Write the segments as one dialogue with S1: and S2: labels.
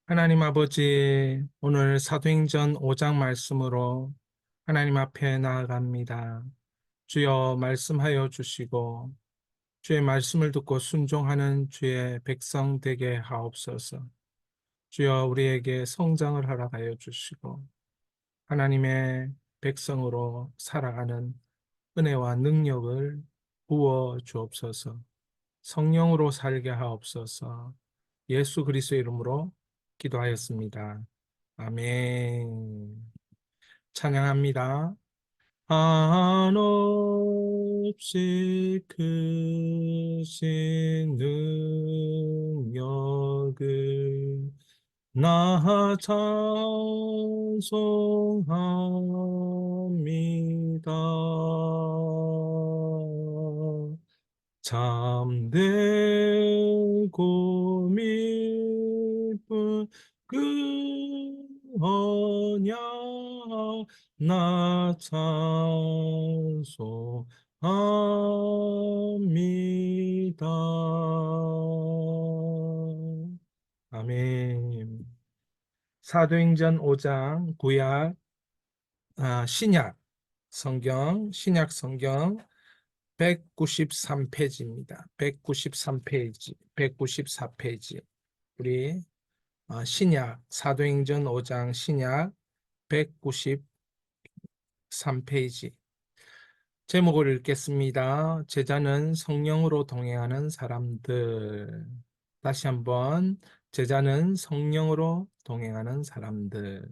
S1: 하나님 아버지, 오늘 사도행전 5장 말씀으로 하나님 앞에 나아갑니다. 주여 말씀하여 주시고, 주의 말씀을 듣고 순종하는 주의 백성 되게 하옵소서. 주여 우리에게 성장을 허락하여 주시고, 하나님의 백성으로 살아가는 은혜와 능력을 부어 주옵소서. 성령으로 살게 하옵소서. 예수 그리스도의 이름으로 기도하였습니다. 아멘. 찬양합니다. 한없이 크신 능력을 나 찬송합니다. 잠들고 미쁜 그 언약 나 찬송합니다. 아멘. 사도행전 5장 구약, 신약 성경, 신약 성경 193페이지입니다. 193페이지, 194페이지. 우리 신약, 사도행전 5장 신약 193페이지. 제목을 읽겠습니다. 제자는 성령으로 동행하는 사람들. 다시 한번, 제자는 성령으로 동행하는 사람들.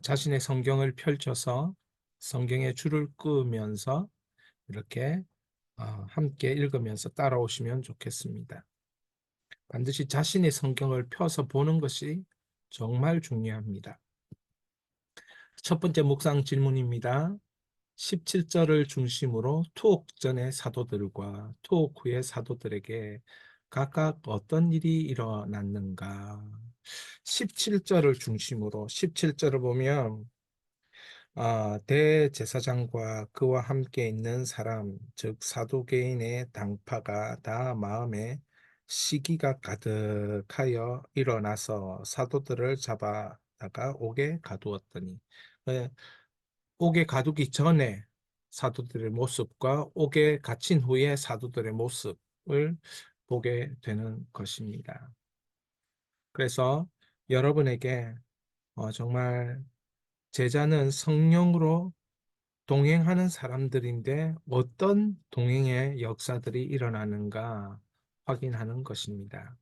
S1: 자신의 성경을 펼쳐서 성경의 줄을 끄면서 이렇게 함께 읽으면서 따라오시면 좋겠습니다. 반드시 자신의 성경을 펴서 보는 것이 정말 중요합니다. 첫 번째 묵상 질문입니다. 17절을 중심으로 투옥 전의 사도들과 투옥 후의 사도들에게 각각 어떤 일이 일어났는가? 17절을 중심으로 17절을 보면 대제사장과 그와 함께 있는 사람, 즉 사두개인의 당파가 다 마음에 시기가 가득하여 일어나서 사도들을 잡아다가 옥에 가두었더니, 예, 옥에 가두기 전에 사도들의 모습과 옥에 갇힌 후에 사도들의 모습을 보게 되는 것입니다. 그래서 여러분에게 정말 제자는 성령으로 동행하는 사람들인데 어떤 동행의 역사들이 일어나는가 확인하는 것입니다.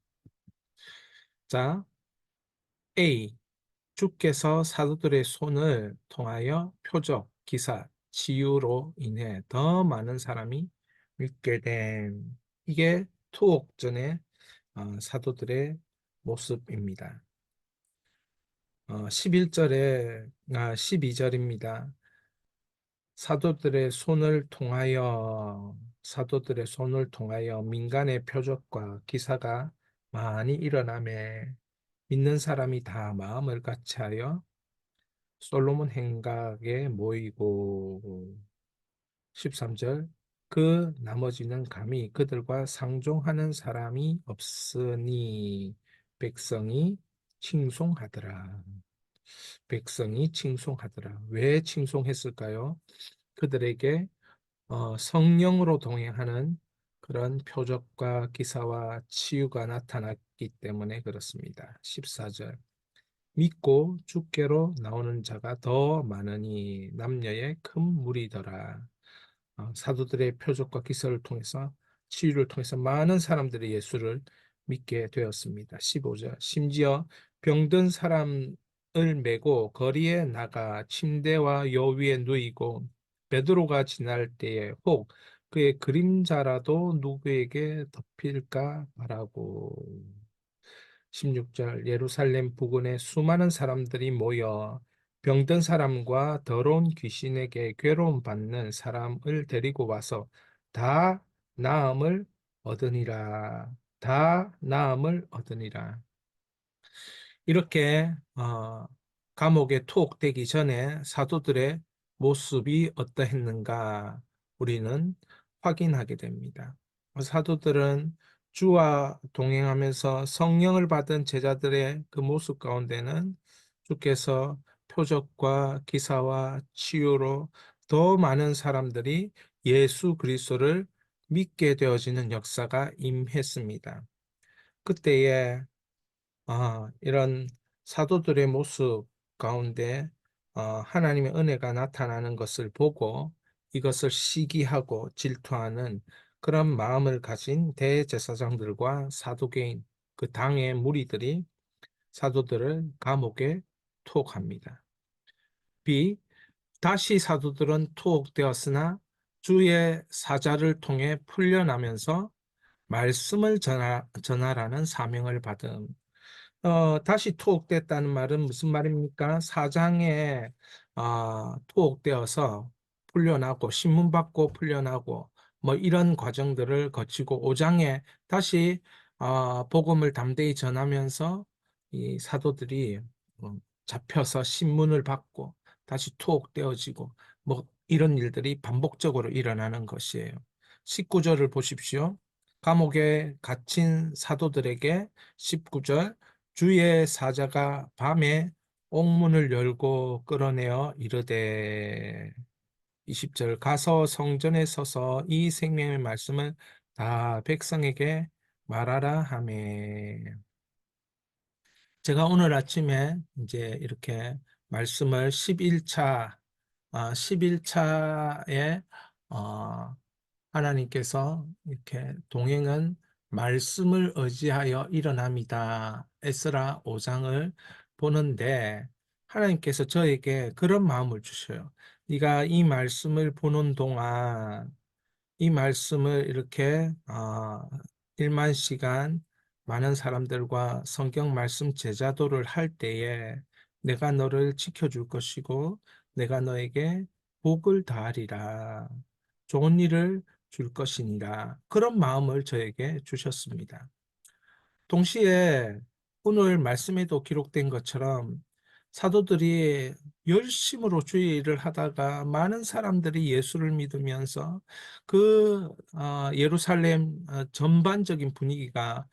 S1: 자, A. 주께서 사도들의 손을 통하여 표적, 기사, 치유로 인해 더 많은 사람이 믿게 된, 이게 투옥전의 사도들의 모습입니다. 11절에 12절입니다. 사도들의 손을 통하여 민간의 표적과 기사가 많이 일어나매 믿는 사람이 다 마음을 같이하여 솔로몬 행각에 모이고. 13절, 그 나머지는 감히 그들과 상종하는 사람이 없으니 백성이 칭송하더라. 백성이 칭송하더라. 왜 칭송했을까요? 그들에게 성령으로 동행하는 그런 표적과 기사와 치유가 나타났기 때문에 그렇습니다. 14절, 믿고 주께로 나오는 자가 더 많으니 남녀의 큰 무리더라. 사도들의 표적과 기사를 통해서, 치유를 통해서 많은 사람들이 예수를 믿게 되었습니다. 15절, 심지어 병든 사람을 메고 거리에 나가 침대와 요 위에 누이고 베드로가 지날 때에 혹 그의 그림자라도 누구에게 덮일까 바라고. 16절, 예루살렘 부근에 수많은 사람들이 모여 병든 사람과 더러운 귀신에게 괴로움 받는 사람을 데리고 와서 다 나음을 얻으니라. 다 나음을 얻으니라. 이렇게 감옥에 투옥되기 전에 사도들의 모습이 어떠했는가 우리는 확인하게 됩니다. 사도들은 주와 동행하면서 성령을 받은 제자들의 그 모습 가운데는 주께서 표적과 기사와 치유로 더 많은 사람들이 예수 그리스도를 믿게 되어지는 역사가 임했습니다. 그때에 이런 사도들의 모습 가운데 하나님의 은혜가 나타나는 것을 보고 이것을 시기하고 질투하는 그런 마음을 가진 대제사장들과 사두개인 그 당의 무리들이 사도들을 감옥에 투옥합니다. B. 다시 사도들은 투옥되었으나 주의 사자를 통해 풀려나면서 말씀을 전하라는 사명을 받음. 다시 투옥됐다는 말은 무슨 말입니까? 사장에 투옥되어서 풀려나고 신문받고 풀려나고 뭐 이런 과정들을 거치고 5장에 다시 복음을 담대히 전하면서 이 사도들이 잡혀서 신문을 받고 다시 투옥되어지고 뭐 이런 일들이 반복적으로 일어나는 것이에요. 19절을 보십시오. 감옥에 갇힌 사도들에게 19절 주의 사자가 밤에 옥문을 열고 끌어내어 이르되 20절 가서 성전에 서서 이 생명의 말씀을 다 백성에게 말하라 하매. 제가 오늘 아침에 이제 이렇게 말씀을 11차 11차에 하나님께서 이렇게 동행은 말씀을 의지하여 일어납니다. 에스라 5장을 보는데 하나님께서 저에게 그런 마음을 주셔요. 네가 이 말씀을 보는 동안 이 말씀을 이렇게 1만 시간 많은 사람들과 성경 말씀 제자도를 할 때에 내가 너를 지켜줄 것이고 내가 너에게 복을 다하리라. 좋은 일을 줄 것이니라. 그런 마음을 저에게 주셨습니다. 동시에 오늘 말씀에도 기록된 것처럼 사도들이 열심으로 주의 일을 하다가 많은 사람들이 예수를 믿으면서 그 예루살렘 전반적인 분위기가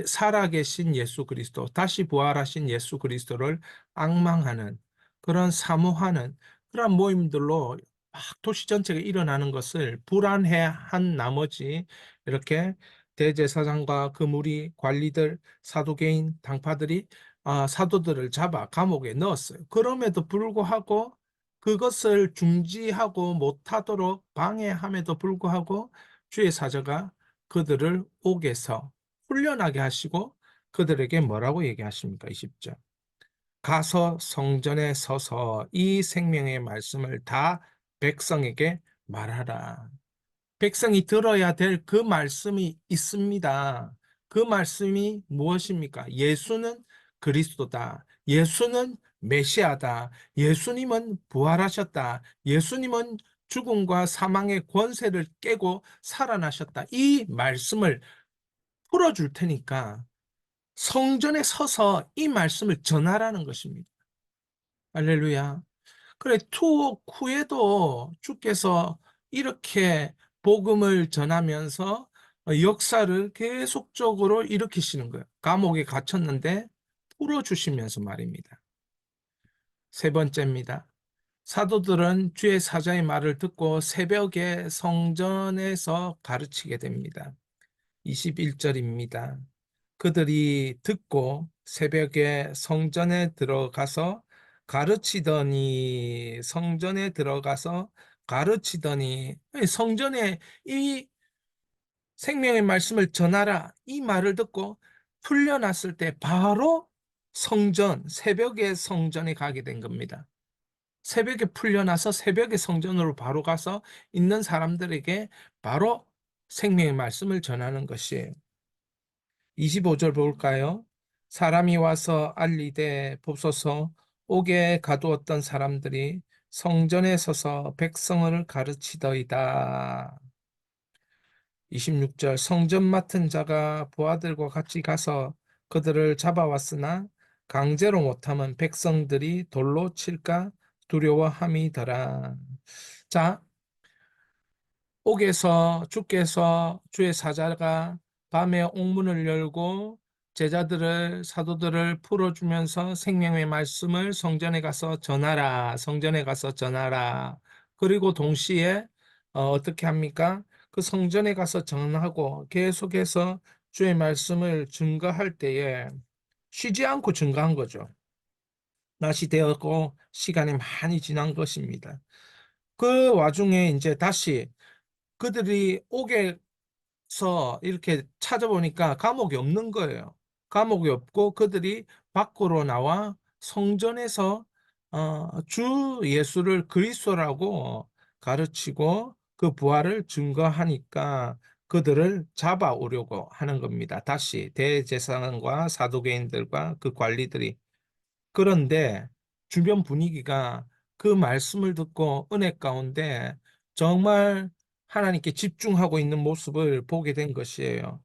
S1: 살아계신 예수 그리스도, 다시 부활하신 예수 그리스도를 앙망하는 그런 사모하는 그런 모임들로 막 도시 전체가 일어나는 것을 불안해한 나머지 이렇게 대제사장과 그 무리 관리들 사도개인 당파들이 사도들을 잡아 감옥에 넣었어요. 그럼에도 불구하고 그것을 중지하고 못하도록 방해함에도 불구하고 주의 사자가 그들을 옥에서 훈련하게 하시고 그들에게 뭐라고 얘기하십니까? 20절. 가서 성전에 서서 이 생명의 말씀을 다 백성에게 말하라. 백성이 들어야 될 그 말씀이 있습니다. 그 말씀이 무엇입니까? 예수는 그리스도다. 예수는 메시아다. 예수님은 부활하셨다. 예수님은 죽음과 사망의 권세를 깨고 살아나셨다. 이 말씀을 풀어줄 테니까 성전에 서서 이 말씀을 전하라는 것입니다. 할렐루야. 그래, 투옥 후에도 주께서 이렇게 복음을 전하면서 역사를 계속적으로 일으키시는 거예요. 감옥에 갇혔는데 풀어주시면서 말입니다. 세 번째입니다. 사도들은 주의 사자의 말을 듣고 새벽에 성전에서 가르치게 됩니다. 21절입니다. 그들이 듣고 새벽에 성전에 들어가서 가르치더니 성전에 이 생명의 말씀을 전하라 이 말을 듣고 풀려났을 때 바로 새벽에 성전에 가게 된 겁니다. 새벽에 풀려나서 새벽에 성전으로 바로 가서 있는 사람들에게 바로 생명의 말씀을 전하는 것이에요. 25절 볼까요? 사람이 와서 알리되 보소서 옥에 가두었던 사람들이 성전에 서서 백성을 가르치더이다. 26절 성전 맡은 자가 부하들과 같이 가서 그들을 잡아왔으나 강제로 못하면 백성들이 돌로 칠까 두려워함이더라. 자, 옥에서 주께서 주의 사자가 밤에 옥문을 열고 제자들을 사도들을 풀어주면서 생명의 말씀을 성전에 가서 전하라. 성전에 가서 전하라. 그리고 동시에 어떻게 합니까? 그 성전에 가서 전하고 계속해서 주의 말씀을 증거할 때에 쉬지 않고 증거한 거죠. 낮이 되었고 시간이 많이 지난 것입니다. 그 와중에 이제 다시 그들이 옥에서 이렇게 찾아보니까 감옥이 없는 거예요. 감옥이 없고 그들이 밖으로 나와 성전에서 주 예수를 그리스도라고 가르치고 그 부활을 증거하니까 그들을 잡아오려고 하는 겁니다. 다시 대제사장과 사두개인들과 그 관리들이. 그런데 주변 분위기가 그 말씀을 듣고 은혜 가운데 정말 하나님께 집중하고 있는 모습을 보게 된 것이에요.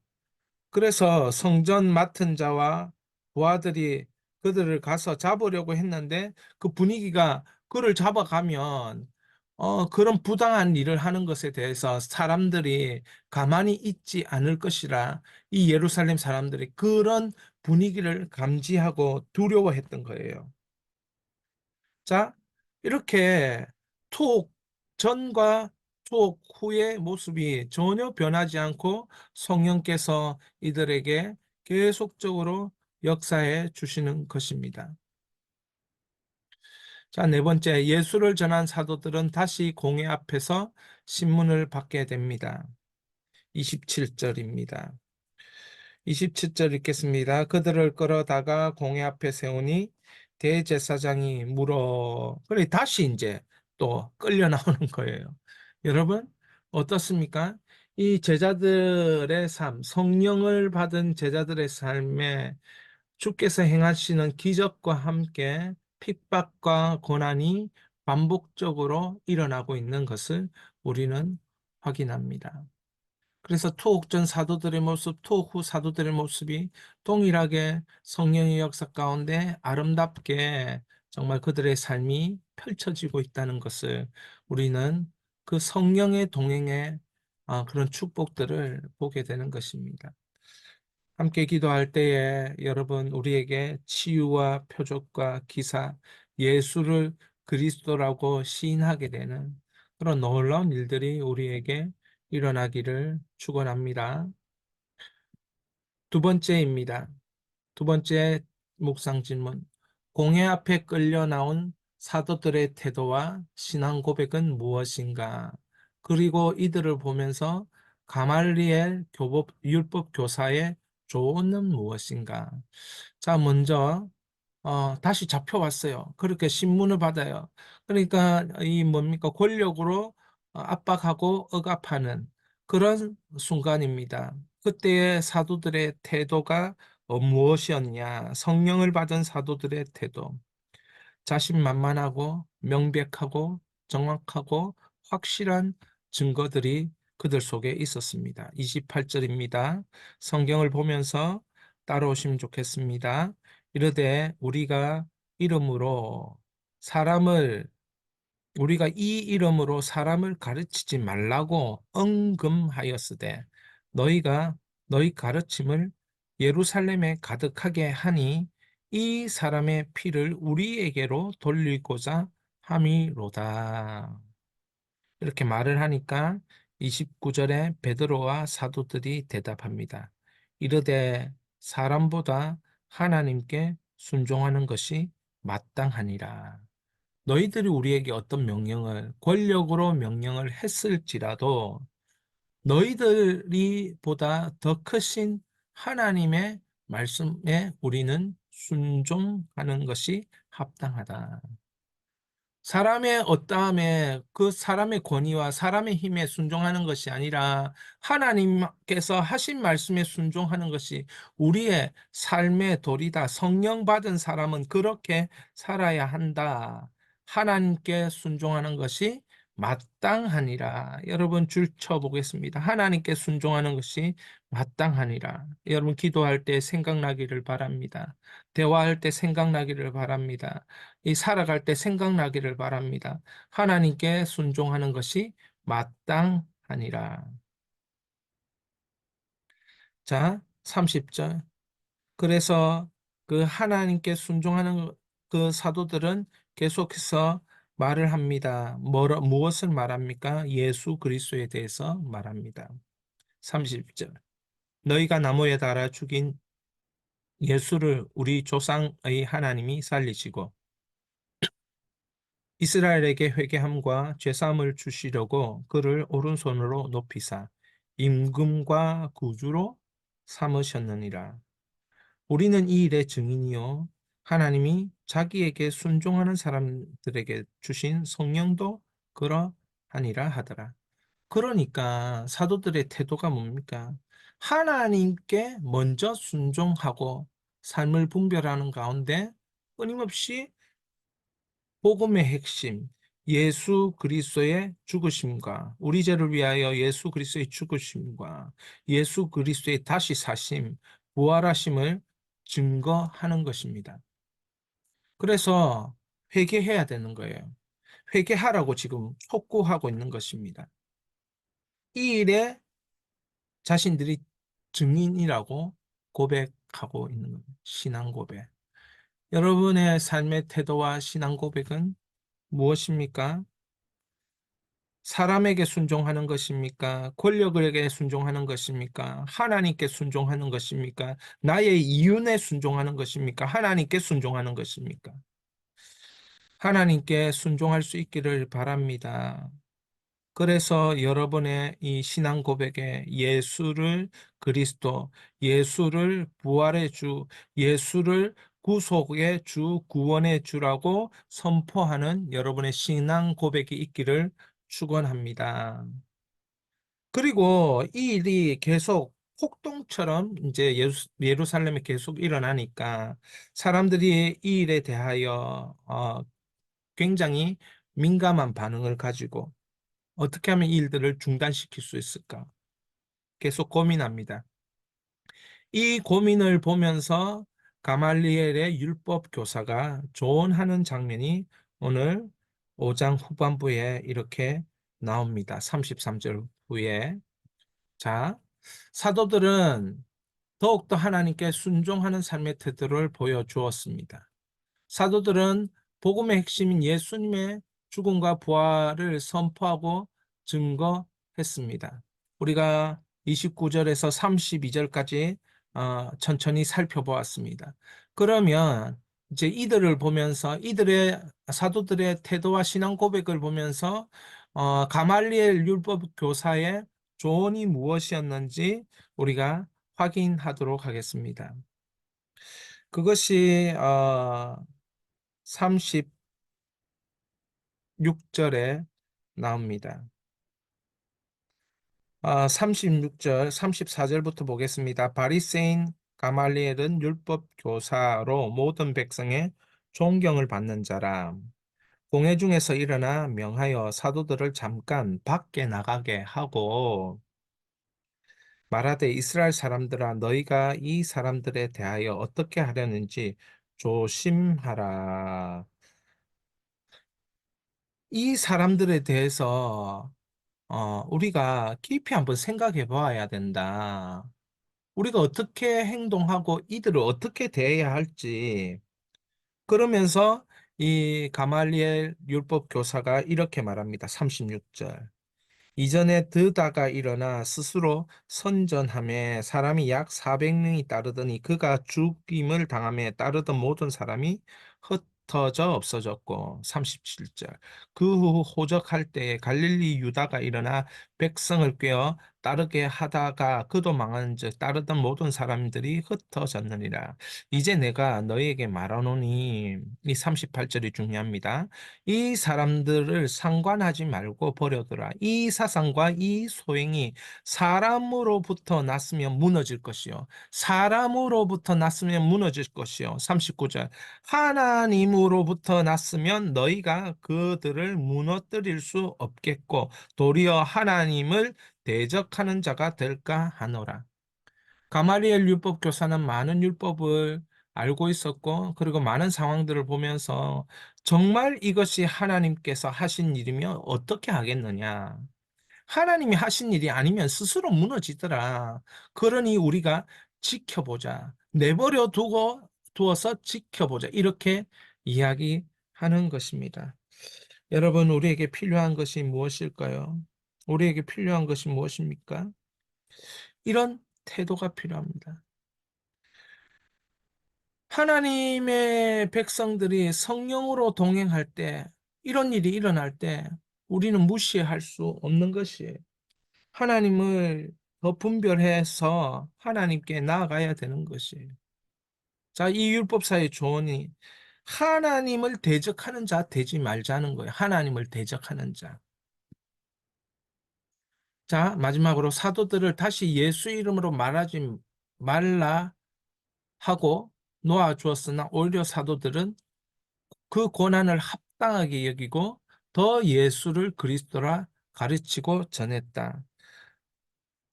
S1: 그래서 성전 맡은 자와 부하들이 그들을 가서 잡으려고 했는데 그 분위기가 그를 잡아가면 그런 부당한 일을 하는 것에 대해서 사람들이 가만히 있지 않을 것이라 이 예루살렘 사람들이 그런 분위기를 감지하고 두려워했던 거예요. 자, 이렇게 투옥 전과 투옥 후의 모습이 전혀 변하지 않고 성령께서 이들에게 계속적으로 역사해 주시는 것입니다. 자, 네 번째, 예수를 전한 사도들은 다시 공회 앞에서 신문을 받게 됩니다. 27절입니다. 27절 읽겠습니다. 그들을 끌어다가 공회 앞에 세우니 대제사장이 물어. 그래, 다시 이제 또 끌려 나오는 거예요. 여러분, 어떻습니까? 이 제자들의 삶, 성령을 받은 제자들의 삶에 주께서 행하시는 기적과 함께 핍박과 고난이 반복적으로 일어나고 있는 것을 우리는 확인합니다. 그래서 투옥 전 사도들의 모습, 투옥 후 사도들의 모습이 동일하게 성령의 역사 가운데 아름답게 정말 그들의 삶이 펼쳐지고 있다는 것을 우리는 그 성령의 동행의 그런 축복들을 보게 되는 것입니다. 함께 기도할 때에 여러분 우리에게 치유와 표적과 기사, 예수를 그리스도라고 시인하게 되는 그런 놀라운 일들이 우리에게 일어나기를 축원합니다. 두 번째입니다. 두 번째 묵상 질문. 공회 앞에 끌려 나온 사도들의 태도와 신앙 고백은 무엇인가? 그리고 이들을 보면서 가말리엘 율법 교사의 조언은 무엇인가? 자, 먼저 다시 잡혀왔어요. 그렇게 신문을 받아요. 그러니까 이 뭡니까? 권력으로 압박하고 억압하는 그런 순간입니다. 그때의 사도들의 태도가 무엇이었냐? 성령을 받은 사도들의 태도. 자신만만하고 명백하고 정확하고 확실한 증거들이 그들 속에 있었습니다. 28절입니다. 성경을 보면서 따라오시면 좋겠습니다. 이르되 사람을 우리가 이 이름으로 사람을 가르치지 말라고 언금하였으되 너희가 너희 가르침을 예루살렘에 가득하게 하니 이 사람의 피를 우리에게로 돌리고자 함이로다. 이렇게 말을 하니까 29절에 베드로와 사도들이 대답합니다. 이르되 사람보다 하나님께 순종하는 것이 마땅하니라. 너희들이 우리에게 어떤 명령을 권력으로 명령을 했을지라도 너희들이 보다 더 크신 하나님의 말씀에 우리는 순종하는 것이 합당하다. 사람의 어떠함에 그 사람의 권위와 사람의 힘에 순종하는 것이 아니라 하나님께서 하신 말씀에 순종하는 것이 우리의 삶의 도리다. 성령 받은 사람은 그렇게 살아야 한다. 하나님께 순종하는 것이 마땅하니라. 여러분 줄 쳐보겠습니다. 하나님께 순종하는 것이 마땅하니라. 여러분 기도할 때 생각나기를 바랍니다. 대화할 때 생각나기를 바랍니다. 이 살아갈 때 생각나기를 바랍니다. 하나님께 순종하는 것이 마땅하니라. 자, 30절. 그래서 그 하나님께 순종하는 그 사도들은 계속해서 말을 합니다. 무엇을 말합니까? 예수 그리스도에 대해서 말합니다. 30절. 너희가 나무에 달아 죽인 예수를 우리 조상의 하나님이 살리시고 이스라엘에게 회개함과 죄사함을 주시려고 그를 오른손으로 높이사 임금과 구주로 삼으셨느니라. 우리는 이 일의 증인이요 하나님이 자기에게 순종하는 사람들에게 주신 성령도 그러하니라 하더라. 그러니까 사도들의 태도가 뭡니까? 하나님께 먼저 순종하고 삶을 분별하는 가운데 끊임없이 복음의 핵심, 예수 그리스도의 죽으심과 우리 죄를 위하여 예수 그리스도의 죽으심과 예수 그리스도의 다시 사심, 부활하심을 증거하는 것입니다. 그래서 회개해야 되는 거예요. 회개하라고 지금 촉구하고 있는 것입니다. 이 일에 자신들이 증인이라고 고백하고 있는 겁니다. 신앙 고백. 여러분의 삶의 태도와 신앙 고백은 무엇입니까? 사람에게 순종하는 것입니까? 권력에게 순종하는 것입니까? 하나님께 순종하는 것입니까? 나의 이윤에 순종하는 것입니까? 하나님께 순종하는 것입니까? 하나님께 순종할 수 있기를 바랍니다. 그래서 여러분의 이 신앙 고백에 예수를 그리스도, 예수를 부활의 주, 예수를 구속의 주, 구원의 주라고 선포하는 여러분의 신앙 고백이 있기를 축원합니다. 그리고 이 일이 계속 폭동처럼 이제 예루살렘에 계속 일어나니까 사람들이 이 일에 대하여 굉장히 민감한 반응을 가지고 어떻게 하면 이 일들을 중단시킬 수 있을까? 계속 고민합니다. 이 고민을 보면서 가말리엘의 율법 교사가 조언하는 장면이 오늘 5장 후반부에 이렇게 나옵니다. 33절 후에. 자, 사도들은 더욱더 하나님께 순종하는 삶의 태도를 보여주었습니다. 사도들은 복음의 핵심인 예수님의 죽음과 부활을 선포하고 증거했습니다. 우리가 29절에서 32절까지 천천히 살펴보았습니다. 그러면 이제 이들을 보면서 이들의 사도들의 태도와 신앙 고백을 보면서 가말리엘 율법 교사의 조언이 무엇이었는지 우리가 확인하도록 하겠습니다. 그것이 36절에 나옵니다. 36절, 34절부터 보겠습니다. 바리새인 가말리엘은 율법 교사로 모든 백성의 존경을 받는 자라. 공회 중에서 일어나 명하여 사도들을 잠깐 밖에 나가게 하고 말하되 이스라엘 사람들아 너희가 이 사람들에 대하여 어떻게 하려는지 조심하라. 이 사람들에 대해서 우리가 깊이 한번 생각해 봐야 된다. 우리가 어떻게 행동하고 이들을 어떻게 대해야 할지. 그러면서 이 가말리엘 율법 교사가 이렇게 말합니다. 36절. 이전에 드다가 일어나 스스로 선전하며 사람이 약 400명이 따르더니 그가 죽임을 당함에 따르던 모든 사람이 흩어져 없어졌고 37절 그 후 호적할 때에 갈릴리 유다가 일어나 백성을 꾀어 따르게 하다가 그도 망한즉 따르던 모든 사람들이 흩어졌느니라. 이제 내가 너희에게 말하노니 이 38절이 중요합니다. 이 사람들을 상관하지 말고 버려두라. 이 사상과 이 소행이 사람으로부터 났으면 무너질 것이요. 사람으로부터 났으면 무너질 것이요. 39절. 하나님으로부터 났으면 너희가 그들을 무너뜨릴 수 없겠고 도리어 하나님을 대적하는 자가 될까 하노라. 가말리엘 율법 교사는 많은 율법을 알고 있었고, 그리고 많은 상황들을 보면서 정말 이것이 하나님께서 하신 일이면 어떻게 하겠느냐. 하나님이 하신 일이 아니면 스스로 무너지더라. 그러니 우리가 지켜보자. 내버려 두어서 지켜보자. 이렇게 이야기하는 것입니다. 여러분, 우리에게 필요한 것이 무엇일까요? 우리에게 필요한 것이 무엇입니까? 이런 태도가 필요합니다. 하나님의 백성들이 성령으로 동행할 때, 이런 일이 일어날 때 우리는 무시할 수 없는 것이에요. 하나님을 더 분별해서 하나님께 나아가야 되는 것이에요. 자, 이 율법사의 조언이 하나님을 대적하는 자 되지 말자는 거예요. 하나님을 대적하는 자. 자, 마지막으로 사도들을 다시 예수 이름으로 말하지 말라 하고 놓아주었으나 오히려 사도들은 그 고난을 합당하게 여기고 더 예수를 그리스도라 가르치고 전했다.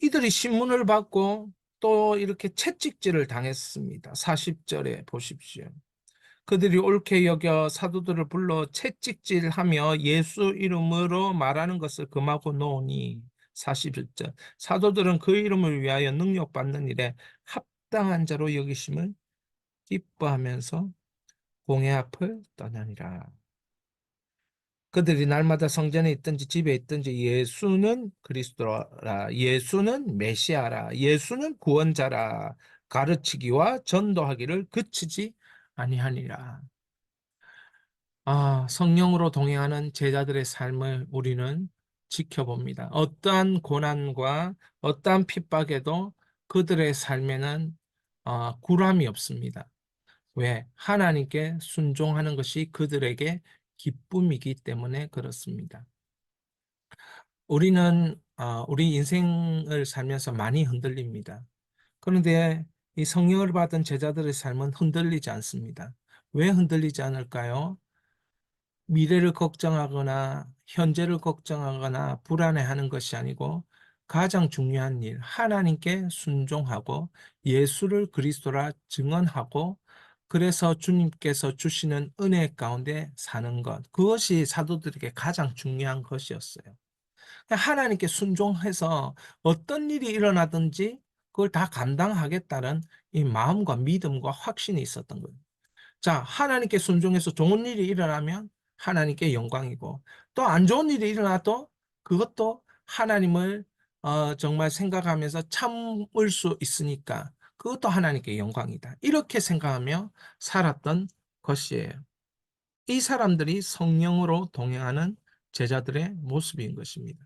S1: 이들이 신문을 받고 또 이렇게 채찍질을 당했습니다. 40절에 보십시오. 그들이 옳게 여겨 사도들을 불러 채찍질하며 예수 이름으로 말하는 것을 금하고 놓으니 41절. 사도들은 그 이름을 위하여 능력받는 일에 합당한 자로 여기심을 기뻐하면서 공회 앞을 떠나니라. 그들이 날마다 성전에 있든지 집에 있든지 예수는 그리스도라, 예수는 메시아라, 예수는 구원자라 가르치기와 전도하기를 그치지 아니하니라. 성령으로 동행하는 제자들의 삶을 우리는 지켜봅니다. 어떠한 고난과 어떠한 핍박에도 그들의 삶에는 굴함이 없습니다. 왜? 하나님께 순종하는 것이 그들에게 기쁨이기 때문에 그렇습니다. 우리는 우리 인생을 살면서 많이 흔들립니다. 그런데 이 성령을 받은 제자들의 삶은 흔들리지 않습니다. 왜 흔들리지 않을까요? 미래를 걱정하거나 현재를 걱정하거나 불안해하는 것이 아니고 가장 중요한 일, 하나님께 순종하고 예수를 그리스도라 증언하고 그래서 주님께서 주시는 은혜 가운데 사는 것, 그것이 사도들에게 가장 중요한 것이었어요. 하나님께 순종해서 어떤 일이 일어나든지 그걸 다 감당하겠다는 이 마음과 믿음과 확신이 있었던 거예요. 자, 하나님께 순종해서 좋은 일이 일어나면 하나님께 영광이고 또 안 좋은 일이 일어나도 그것도 하나님을 정말 생각하면서 참을 수 있으니까 그것도 하나님께 영광이다. 이렇게 생각하며 살았던 것이에요. 이 사람들이 성령으로 동행하는 제자들의 모습인 것입니다.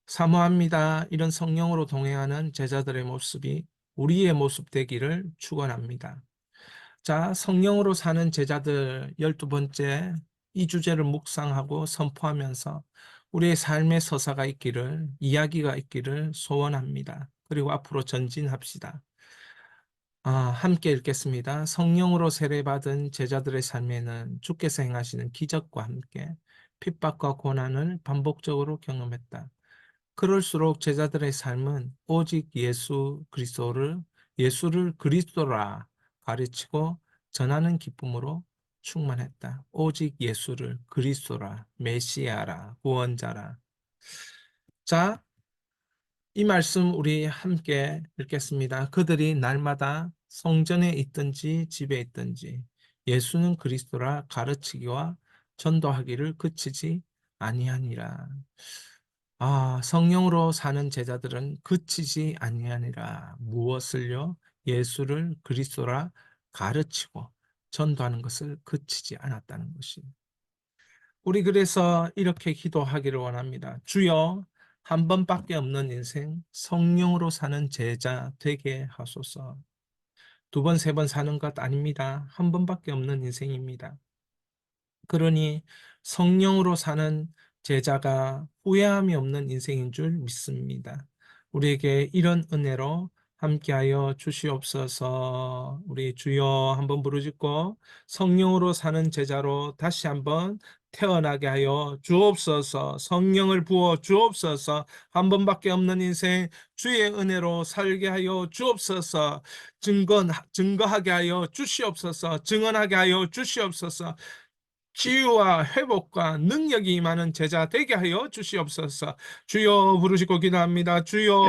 S1: 사모합니다. 이런 성령으로 동행하는 제자들의 모습이 우리의 모습 되기를 축원합니다. 자, 성령으로 사는 제자들 12번째, 이 주제를 묵상하고 선포하면서 우리의 삶의 서사가 있기를, 이야기가 있기를 소원합니다. 그리고 앞으로 전진합시다. 함께 읽겠습니다. 성령으로 세례받은 제자들의 삶에는 주께서 행하시는 기적과 함께 핍박과 고난을 반복적으로 경험했다. 그럴수록 제자들의 삶은 오직 예수를 그리스도라 가르치고 전하는 기쁨으로 충만했다. 오직 예수를 그리스도라, 메시아라, 구원자라. 자, 이 말씀 우리 함께 읽겠습니다. 그들이 날마다 성전에 있든지 집에 있든지 예수는 그리스도라 가르치기와 전도하기를 그치지 아니하니라. 성령으로 사는 제자들은 그치지 아니하니라. 무엇을요? 예수를 그리스도라 가르치고 전도하는 것을 그치지 않았다는 것입니다. 우리 그래서 이렇게 기도하기를 원합니다. 주여, 한 번밖에 없는 인생 성령으로 사는 제자 되게 하소서. 두 번, 세 번 사는 것 아닙니다. 한 번밖에 없는 인생입니다. 그러니 성령으로 사는 제자가 후회함이 없는 인생인 줄 믿습니다. 우리에게 이런 은혜로 함께하여 주시옵소서. 우리 주여 한번 부르짖고 성령으로 사는 제자로 다시 한번 태어나게 하여 주옵소서. 성령을 부어 주옵소서. 한 번밖에 없는 인생 주의 은혜로 살게 하여 주옵소서. 증거하게 하여 주시옵소서. 증언하게 하여 주시옵소서. 치유와 회복과 능력이 임하는 제자 되게 하여 주시옵소서. 주여 부르시고 기도합니다. 주여.